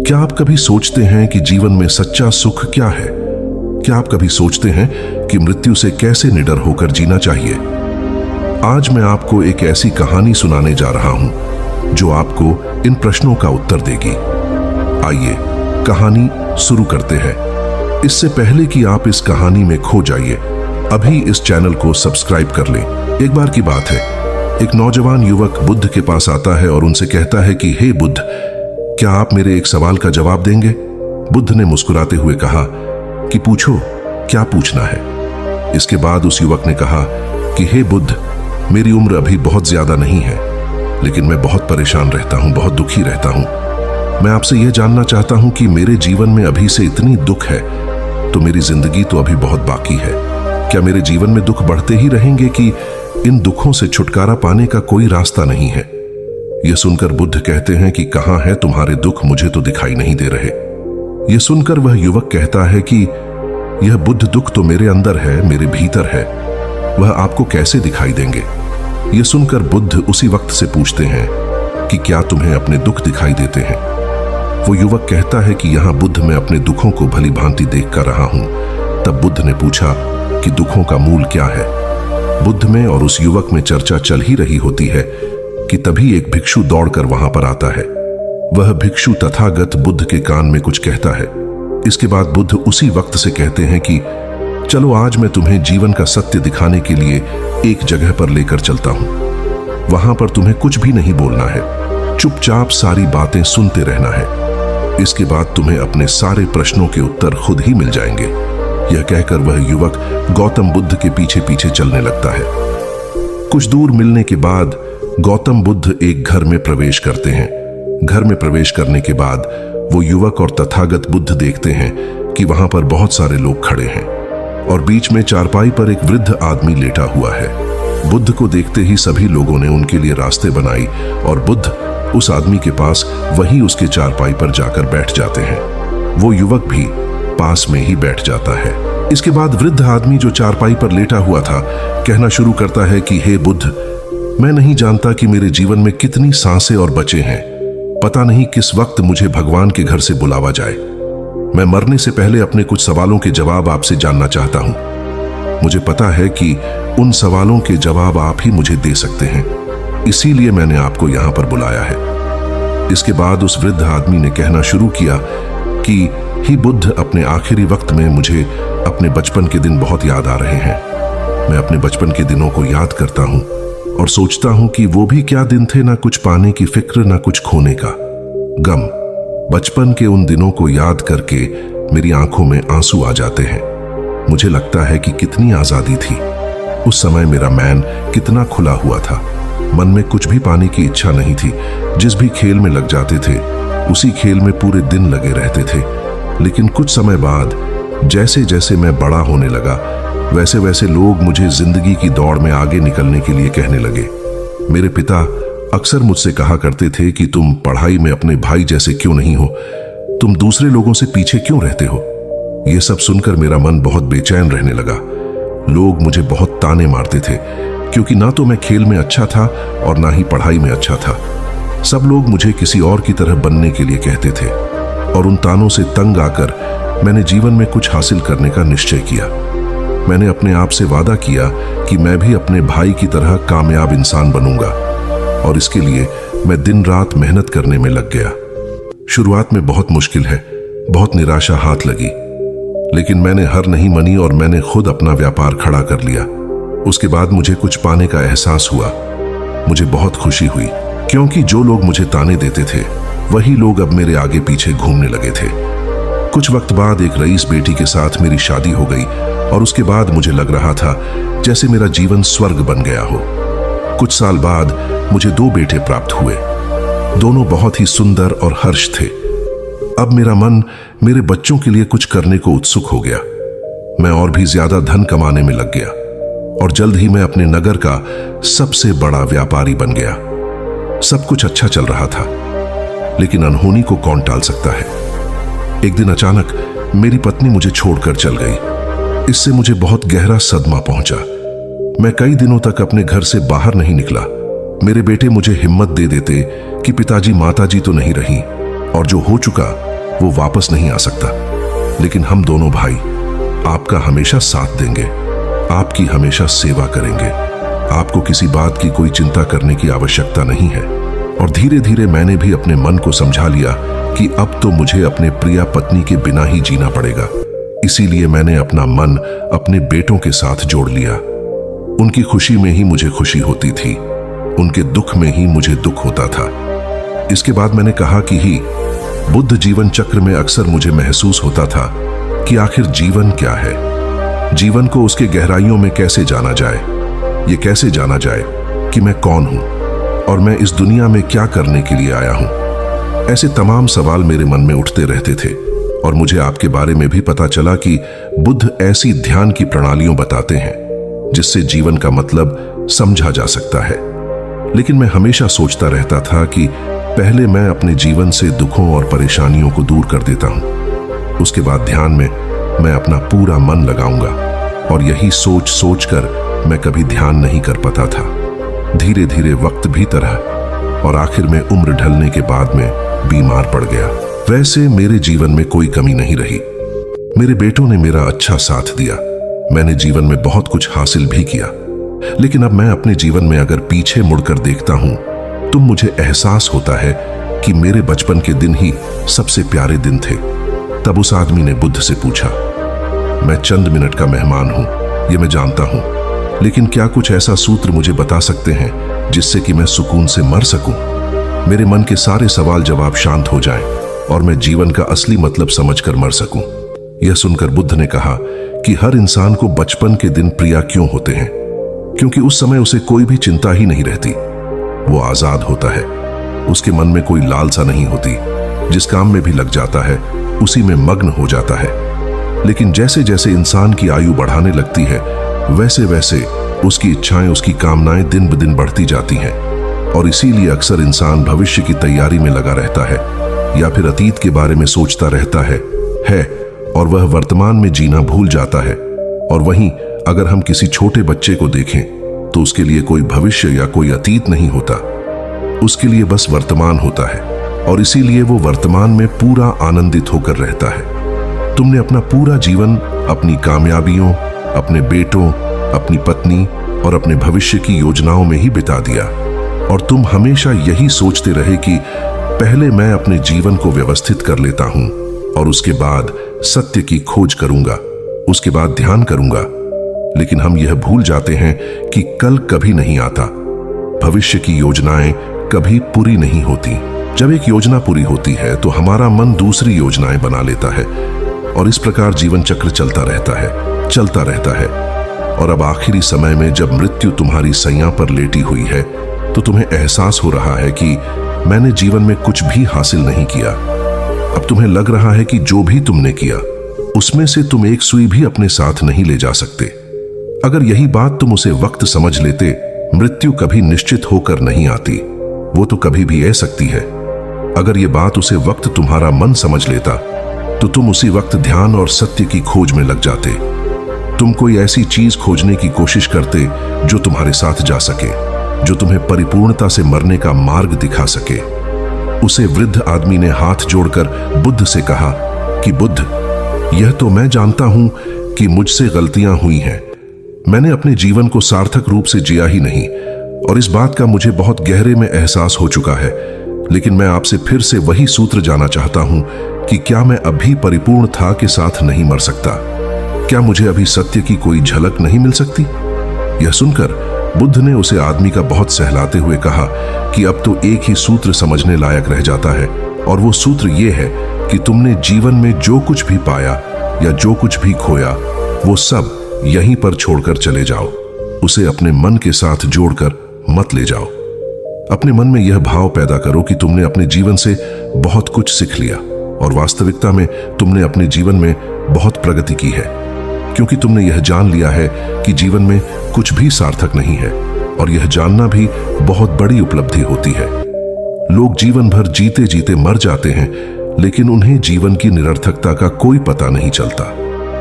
क्या आप कभी सोचते हैं कि जीवन में सच्चा सुख क्या है? क्या आप कभी सोचते हैं कि मृत्यु से कैसे निडर होकर जीना चाहिए? आज मैं आपको एक ऐसी कहानी सुनाने जा रहा हूं जो आपको इन प्रश्नों का उत्तर देगी। आइए कहानी शुरू करते हैं। इससे पहले कि आप इस कहानी में खो जाइए, अभी इस चैनल को सब्सक्राइब कर लें। एक बार की बात है, एक नौजवान युवक बुद्ध के पास आता है और उनसे कहता है कि हे बुद्ध, क्या आप मेरे एक सवाल का जवाब देंगे? बुद्ध ने मुस्कुराते हुए कहा कि पूछो, क्या पूछना है? इसके बाद उस युवक ने कहा कि हे बुद्ध, मेरी उम्र अभी बहुत ज्यादा नहीं है, लेकिन मैं बहुत परेशान रहता हूं, बहुत दुखी रहता हूं। मैं आपसे यह जानना चाहता हूं कि मेरे जीवन में अभी से इतनी दुख है तो मेरी जिंदगी तो अभी बहुत बाकी है। क्या मेरे जीवन में दुख बढ़ते ही रहेंगे कि इन दुखों से छुटकारा पाने का कोई रास्ता नहीं है? यह सुनकर बुद्ध कहते हैं कि कहां है तुम्हारे दुख, मुझे तो दिखाई नहीं दे रहे। यह सुनकर वह युवक कहता है कि यह बुद्ध दुख तो मेरे अंदर है, मेरे भीतर है, वह आपको कैसे दिखाई देंगे? यह सुनकर बुद्ध उसी वक्त से पूछते हैं कि क्या तुम्हें अपने दुख दिखाई देते हैं? वो युवक कहता है कि यहां बुद्ध मैं अपने दुखों को भली भांति देख कर रहा हूं। तब बुद्ध ने पूछा कि दुखों का मूल क्या है? बुद्ध में और उस युवक में चर्चा चल ही रही होती है कि तभी एक भिक्षु दौड़कर वहां पर आता है। वह भिक्षु तथागत बुद्ध के कान में कुछ कहता है। इसके बाद बुद्ध उसी वक्त से कहते हैं कि चलो आज मैं तुम्हें जीवन का सत्य दिखाने के लिए एक जगह पर लेकर चलता हूं। वहां पर तुम्हें कुछ भी नहीं बोलना है, चुपचाप सारी बातें सुनते रहना है। इसके बाद तुम्हें अपने सारे प्रश्नों के उत्तर खुद ही मिल जाएंगे। यह कहकर वह युवक गौतम बुद्ध के पीछे पीछे चलने लगता है। कुछ दूर मिलने के बाद गौतम बुद्ध एक घर में प्रवेश करते हैं। घर में प्रवेश करने के बाद वो युवक और तथागत बुद्ध देखते हैं कि वहां पर बहुत सारे लोग खड़े हैं और बीच में चारपाई पर एक वृद्ध आदमी लेटा हुआ है। बुद्ध को देखते ही सभी लोगों ने उनके लिए रास्ते बनाई और बुद्ध उस आदमी के पास वहीं उसके चारपाई पर जाकर बैठ जाते हैं। वो युवक भी पास में ही बैठ जाता है। इसके बाद वृद्ध आदमी जो चारपाई पर लेटा हुआ था कहना शुरू करता है कि हे बुद्ध, मैं नहीं जानता कि मेरे जीवन में कितनी सांसें और बचे हैं। पता नहीं किस वक्त मुझे भगवान के घर से बुलावा जाए। मैं मरने से पहले अपने कुछ सवालों के जवाब आपसे जानना चाहता हूं। मुझे पता है कि उन सवालों के जवाब आप ही मुझे दे सकते हैं, इसीलिए मैंने आपको यहां पर बुलाया है। इसके बाद उस वृद्ध आदमी ने कहना शुरू किया कि ही बुद्ध, अपने आखिरी वक्त में मुझे अपने बचपन के दिन बहुत याद आ रहे हैं। मैं अपने बचपन के दिनों को याद करता हूं और सोचता हूं कि वो भी क्या दिन थे, ना कुछ पाने की फिक्र, ना कुछ खोने का गम। बचपन के उन दिनों को याद करके मेरी आंखों में आंसू आ जाते हैं। मुझे लगता है कि कितनी आजादी थी उस समय। मेरा मैन कितना खुला हुआ था, मन में कुछ भी पाने की इच्छा नहीं थी। जिस भी खेल में लग जाते थे उसी खेल में पूरे दिन लगे रहते थे। लेकिन कुछ समय बाद जैसे जैसे मैं बड़ा होने लगा, वैसे वैसे लोग मुझे जिंदगी की दौड़ में आगे निकलने के लिए कहने लगे। मेरे पिता अक्सर मुझसे कहा करते थे कि तुम पढ़ाई में अपने भाई जैसे क्यों नहीं हो, तुम दूसरे लोगों से पीछे क्यों रहते हो। यह सब सुनकर मेरा मन बहुत बेचैन रहने लगा। लोग मुझे बहुत ताने मारते थे क्योंकि ना तो मैं खेल में अच्छा था और ना ही पढ़ाई में अच्छा था। सब लोग मुझे किसी और की तरह बनने के लिए कहते थे और उन तानों से तंग आकर मैंने जीवन में कुछ हासिल करने का निश्चय किया। मैंने अपने आप से वादा किया कि मैं भी अपने भाई की तरह कामयाब इंसान बनूंगा और इसके लिए मैं दिन रात मेहनत करने में लग गया। शुरुआत में बहुत मुश्किल है, बहुत निराशा हाथ लगी, लेकिन मैंने हार नहीं मानी और मैंने खुद अपना व्यापार खड़ा कर लिया। उसके बाद मुझे कुछ पाने का एहसास हुआ। मुझे बहुत खुशी हुई क्योंकि जो लोग मुझे ताने देते थे वही लोग अब मेरे आगे पीछे घूमने लगे थे। कुछ वक्त बाद एक रईस बेटी के साथ मेरी शादी हो गई और उसके बाद मुझे लग रहा था जैसे मेरा जीवन स्वर्ग बन गया हो। कुछ साल बाद मुझे 2 बेटे प्राप्त हुए। दोनों बहुत ही सुंदर और हर्ष थे। अब मेरा मन मेरे बच्चों के लिए कुछ करने को उत्सुक हो गया। मैं और भी ज्यादा धन कमाने में लग गया और जल्द ही मैं अपने नगर का सबसे बड़ा व्यापारी बन गया। सब कुछ अच्छा चल रहा था, लेकिन अनहोनी को कौन टाल सकता है। एक दिन अचानक मेरी पत्नी मुझे छोड़कर चल गई। इससे मुझे बहुत गहरा सदमा पहुंचा। मैं कई दिनों तक अपने घर से बाहर नहीं निकला। मेरे बेटे मुझे हिम्मत दे देते कि पिताजी माताजी तो नहीं रही और जो हो चुका वो वापस नहीं आ सकता, लेकिन हम दोनों भाई आपका हमेशा साथ देंगे, आपकी हमेशा सेवा करेंगे। आपको किसी बात की कोई चिंता करने की आवश्यकता नहीं है। और धीरे धीरे मैंने भी अपने मन को समझा लिया कि अब तो मुझे अपने प्रिय पत्नी के बिना ही जीना पड़ेगा। इसीलिए मैंने अपना मन अपने बेटों के साथ जोड़ लिया। उनकी खुशी में ही मुझे खुशी होती थी, उनके दुख में ही मुझे दुख होता था। इसके बाद मैंने कहा कि ही बुद्ध जीवन चक्र में अक्सर मुझे महसूस होता था कि आखिर जीवन क्या है, जीवन को उसके गहराइयों में कैसे जाना जाए, ये कैसे जाना जाए कि मैं कौन हूं और मैं इस दुनिया में क्या करने के लिए आया हूं। ऐसे तमाम सवाल मेरे मन में उठते रहते थे। और मुझे आपके बारे में भी पता चला कि बुद्ध ऐसी ध्यान की प्रणालियों बताते हैं जिससे जीवन का मतलब समझा जा सकता है। लेकिन मैं हमेशा सोचता रहता था कि पहले मैं अपने जीवन से दुखों और परेशानियों को दूर कर देता हूं, उसके बाद ध्यान में मैं अपना पूरा मन लगाऊंगा। और यही सोच सोच कर मैं कभी ध्यान नहीं कर पाता था। धीरे धीरे वक्त भी तरह और आखिर में उम्र ढलने के बाद में बीमार पड़ गया। वैसे मेरे जीवन में कोई कमी नहीं रही। मेरे बेटों ने मेरा अच्छा साथ दिया, मैंने जीवन में बहुत कुछ हासिल भी किया। लेकिन अब मैं अपने जीवन में अगर पीछे मुड़कर देखता हूं तो मुझे एहसास होता है कि मेरे बचपन के दिन ही सबसे प्यारे दिन थे। तब उस आदमी ने बुद्ध से पूछा, मैं चंद मिनट का मेहमान हूं, ये मैं जानता हूं, लेकिन क्या कुछ ऐसा सूत्र मुझे बता सकते हैं जिससे कि मैं सुकून से मर सकूं, मेरे मन के सारे सवाल जवाब शांत हो जाएं और मैं जीवन का असली मतलब समझकर मर सकूं। यह सुनकर बुद्ध ने कहा कि हर इंसान को बचपन के दिन प्रिय क्यों होते हैं, क्योंकि उस समय उसे कोई भी चिंता ही नहीं रहती। वो आजाद होता है, उसके मन में कोई लालसा नहीं होती, जिस काम में भी लग जाता है उसी में मग्न हो जाता है। लेकिन जैसे जैसे इंसान की आयु बढ़ाने लगती है वैसे वैसे उसकी इच्छाएं, उसकी कामनाएं दिन ब दिन बढ़ती जाती हैं। और इसीलिए अक्सर इंसान भविष्य की तैयारी में लगा रहता है या फिर अतीत के बारे में सोचता रहता है और वह वर्तमान में जीना भूल जाता है। और वहीं अगर हम किसी छोटे बच्चे को देखें तो उसके लिए कोई भविष्य या कोई अतीत नहीं होता, उसके लिए बस वर्तमान होता है। और इसीलिए वो वर्तमान में पूरा आनंदित होकर रहता है। तुमने अपना पूरा जीवन अपनी कामयाबियों, अपने बेटों, अपनी पत्नी और अपने भविष्य की योजनाओं में ही बिता दिया। और तुम हमेशा यही सोचते रहे कि पहले मैं अपने जीवन को व्यवस्थित कर लेता हूं और उसके बाद सत्य की खोज करूंगा, उसके बाद ध्यान करूंगा। लेकिन हम यह भूल जाते हैं कि कल कभी नहीं आता, भविष्य की योजनाएं कभी पूरी नहीं होती। जब एक योजना पूरी होती है तो हमारा मन दूसरी योजनाएं बना लेता है और इस प्रकार जीवन चक्र चलता रहता है। और अब आखिरी समय में जब मृत्यु तुम्हारी सैया पर लेटी हुई है तो तुम्हें एहसास हो रहा है कि मैंने जीवन में कुछ भी हासिल नहीं किया। अब तुम्हें लग रहा है कि जो भी तुमने किया उसमें से तुम एक सुई भी अपने साथ नहीं ले जा सकते। अगर यही बात तुम उसे वक्त समझ लेते, मृत्यु कभी निश्चित होकर नहीं आती, वो तो कभी भी आ सकती है। अगर ये बात उसे वक्त तुम्हारा मन समझ लेता तो तुम उसी वक्त ध्यान और सत्य की खोज में लग जाते। तुम कोई ऐसी चीज खोजने की कोशिश करते जो तुम्हारे साथ जा सके, जो तुम्हें परिपूर्णता से मरने का मार्ग दिखा सके। उसे वृद्ध आदमी ने हाथ जोड़कर बुद्ध से कहा कि बुद्ध, यह तो मैं जानता हूं कि मुझसे गलतियां हुई हैं, मैंने अपने जीवन को सार्थक रूप से जिया ही नहीं और इस बात का मुझे बहुत गहरे में एहसास हो चुका है। लेकिन मैं आपसे फिर से वही सूत्र जानना चाहता हूं कि क्या मैं अभी परिपूर्ण था के साथ नहीं मर सकता? क्या मुझे अभी सत्य की कोई झलक नहीं मिल सकती? यह सुनकर बुद्ध ने उसे आदमी का बहुत सहलाते हुए कहा कि अब तो एक ही सूत्र समझने लायक रह जाता है और वो सूत्र ये है कि तुमने जीवन में जो कुछ भी पाया या जो कुछ भी खोया वो सब यहीं पर छोड़कर चले जाओ, उसे अपने मन के साथ जोड़कर मत ले जाओ। अपने मन में यह भाव पैदा करो कि तुमने अपने जीवन से बहुत कुछ सीख लिया और वास्तविकता में तुमने अपने जीवन में बहुत प्रगति की है, क्योंकि तुमने यह जान लिया है कि जीवन में कुछ भी सार्थक नहीं है और यह जानना भी बहुत बड़ी उपलब्धि होती है। लोग जीवन भर जीते जीते मर जाते हैं, लेकिन उन्हें जीवन की निरर्थकता का कोई पता नहीं चलता।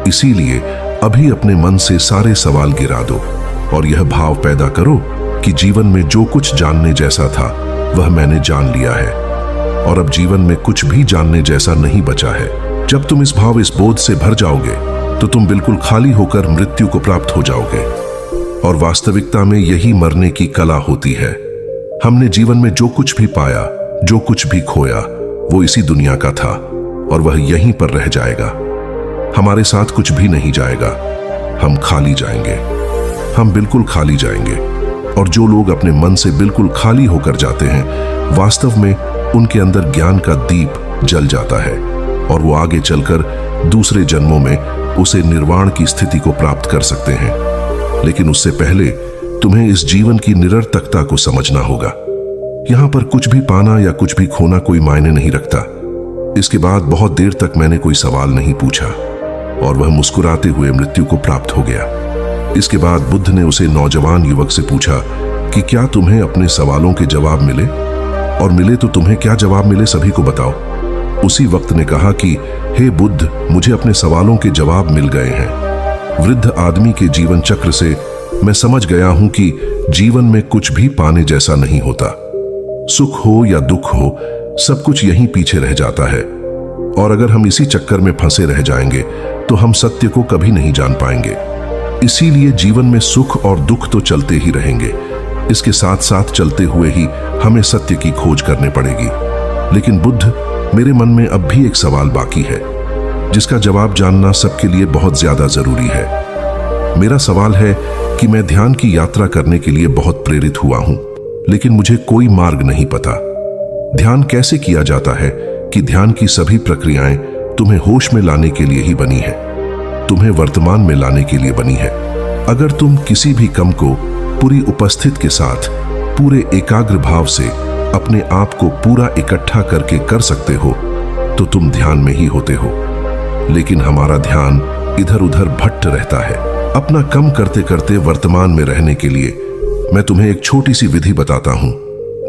इसीलिए अभी अपने मन से सारे सवाल गिरा दो और यह भाव पैदा करो कि जीवन में जो कुछ जानने जैसा था वह मैंने जान लिया है। और अब जीवन में कुछ भी जानने जैसा नहीं बचा है। जब तुम इस बोध से भर जाओगे तो तुम बिल्कुल खाली होकर मृत्यु को प्राप्त हो जाओगे। और वास्तविकता में यही मरने की कला होती है। हमने जीवन में जो कुछ भी पाया, जो कुछ भी खोया, वो इसी दुनिया का था और वह यहीं पर रह जाएगा। हमारे साथ कुछ भी नहीं जाएगा। हम खाली जाएंगे, हम बिल्कुल खाली जाएंगे। और जो लोग अपने मन से बिल्कुल खाली होकर जाते हैं, वास्तव में उनके अंदर ज्ञान का दीप जल जाता है और वो आगे चलकर दूसरे जन्मों में उसे निर्वाण की स्थिति को प्राप्त कर सकते हैं। लेकिन उससे पहले तुम्हें इस जीवन की निरर्थकता को समझना होगा। यहां पर कुछ भी पाना या कुछ भी खोना कोई मायने नहीं रखता। इसके बाद बहुत देर तक मैंने कोई सवाल नहीं पूछा और वह मुस्कुराते हुए मृत्यु को प्राप्त हो गया। इसके बाद बुद्ध ने उसे नौजवान युवक से पूछा कि क्या तुम्हें अपने सवालों के जवाब मिले, और मिले तो तुम्हें क्या जवाब मिले सभी को बताओ। उसी वक्त ने कहा कि हे बुद्ध, मुझे अपने सवालों के जवाब मिल गए हैं। वृद्ध आदमी के जीवन चक्र से मैं समझ गया हूं कि जीवन में कुछ भी पाने जैसा नहीं होता। सुख हो या दुख हो, सब कुछ यहीं पीछे रह जाता है। और अगर हम इसी चक्कर में फंसे रह जाएंगे तो हम सत्य को कभी नहीं जान पाएंगे। इसीलिए जीवन में सुख और दुख तो चलते ही रहेंगे। इसके साथ साथ चलते हुए ही हमें सत्य की खोज करनी पड़ेगी। लेकिन बुद्ध, मेरे मन में अब भी एक सवाल बाकी है जिसका जवाब जानना सबके लिए बहुत ज्यादा जरूरी है। मेरा सवाल है कि मैं ध्यान की यात्रा करने के लिए बहुत प्रेरित हुआ हूं, लेकिन मुझे कोई मार्ग नहीं पता। ध्यान कैसे किया जाता है कि ध्यान की सभी प्रक्रियाएं तुम्हें होश में लाने के लिए ही बनी है, तुम्हें वर्तमान में लाने के लिए बनी है। अगर तुम किसी भी काम को पूरी उपस्थित के साथ, पूरे एकाग्र भाव से अपने आप को पूरा इकट्ठा करके कर सकते हो तो तुम ध्यान में ही होते हो। लेकिन हमारा ध्यान इधर उधर भटक रहता है। अपना कम करते करते वर्तमान में रहने के लिए मैं तुम्हें एक छोटी सी विधि बताता हूं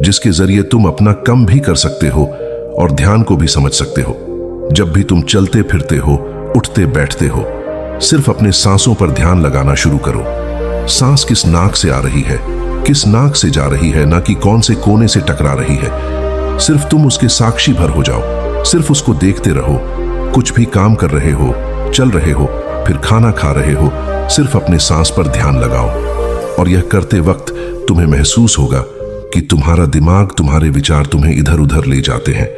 जिसके जरिए तुम अपना कम भी कर सकते हो और ध्यान को भी समझ सकते हो। जब भी तुम चलते फिरते हो, उठते बैठते हो, सिर्फ अपने सांसों पर ध्यान लगाना शुरू करो। सांस किस नाक से आ रही है, किस नाक से जा रही है, ना कि कौन से कोने से टकरा रही है। सिर्फ तुम उसके साक्षी भर हो जाओ, सिर्फ उसको देखते रहो। कुछ भी काम कर रहे हो, चल रहे हो, फिर खाना खा रहे हो, सिर्फ अपने सांस पर ध्यान लगाओ। और यह करते वक्त तुम्हें महसूस होगा कि तुम्हारा दिमाग, तुम्हारे विचार तुम्हें इधर उधर ले जाते हैं।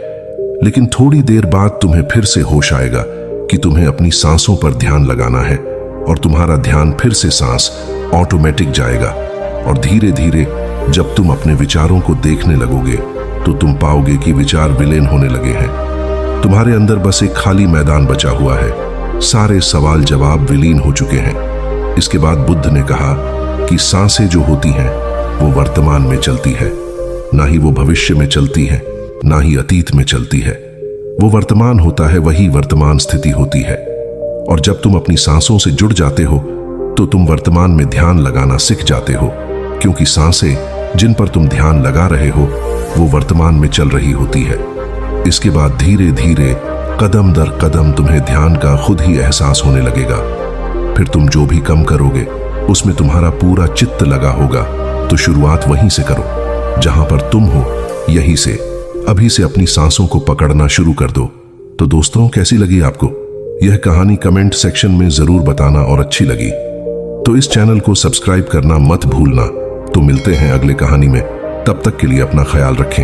लेकिन थोड़ी देर बाद तुम्हें फिर से होश आएगा कि तुम्हें अपनी सांसों पर ध्यान लगाना है और तुम्हारा ध्यान फिर से सांस ऑटोमेटिक जाएगा। और धीरे धीरे जब तुम अपने विचारों को देखने लगोगे तो तुम पाओगे कि विचार विलीन होने लगे हैं। तुम्हारे अंदर बस एक खाली मैदान बचा हुआ है। सारे सवाल जवाब विलीन हो चुके हैं। इसके बाद बुद्ध ने कहा कि सांसें जो होती हैं वो वर्तमान में चलती है, ना ही वो भविष्य में चलती है, ना ही अतीत में चलती है। वो वर्तमान होता है, वही वर्तमान स्थिति होती है। और जब तुम अपनी सांसों से जुड़ जाते हो तो तुम वर्तमान में ध्यान लगाना सीख जाते हो, क्योंकि सांसें जिन पर तुम ध्यान लगा रहे हो वो वर्तमान में चल रही होती है। इसके बाद धीरे धीरे कदम दर कदम तुम्हें ध्यान का खुद ही एहसास होने लगेगा। फिर तुम जो भी काम करोगे उसमें तुम्हारा पूरा चित्त लगा होगा। तो शुरुआत वहीं से करो जहां पर तुम हो, यहीं से अभी से अपनी सांसों को पकड़ना शुरू कर दो। तो दोस्तों, कैसी लगी आपको यह कहानी? कमेंट सेक्शन में जरूर बताना। और अच्छी लगी तो इस चैनल को सब्सक्राइब करना मत भूलना। तो मिलते हैं अगले कहानी में, तब तक के लिए अपना ख्याल रखें।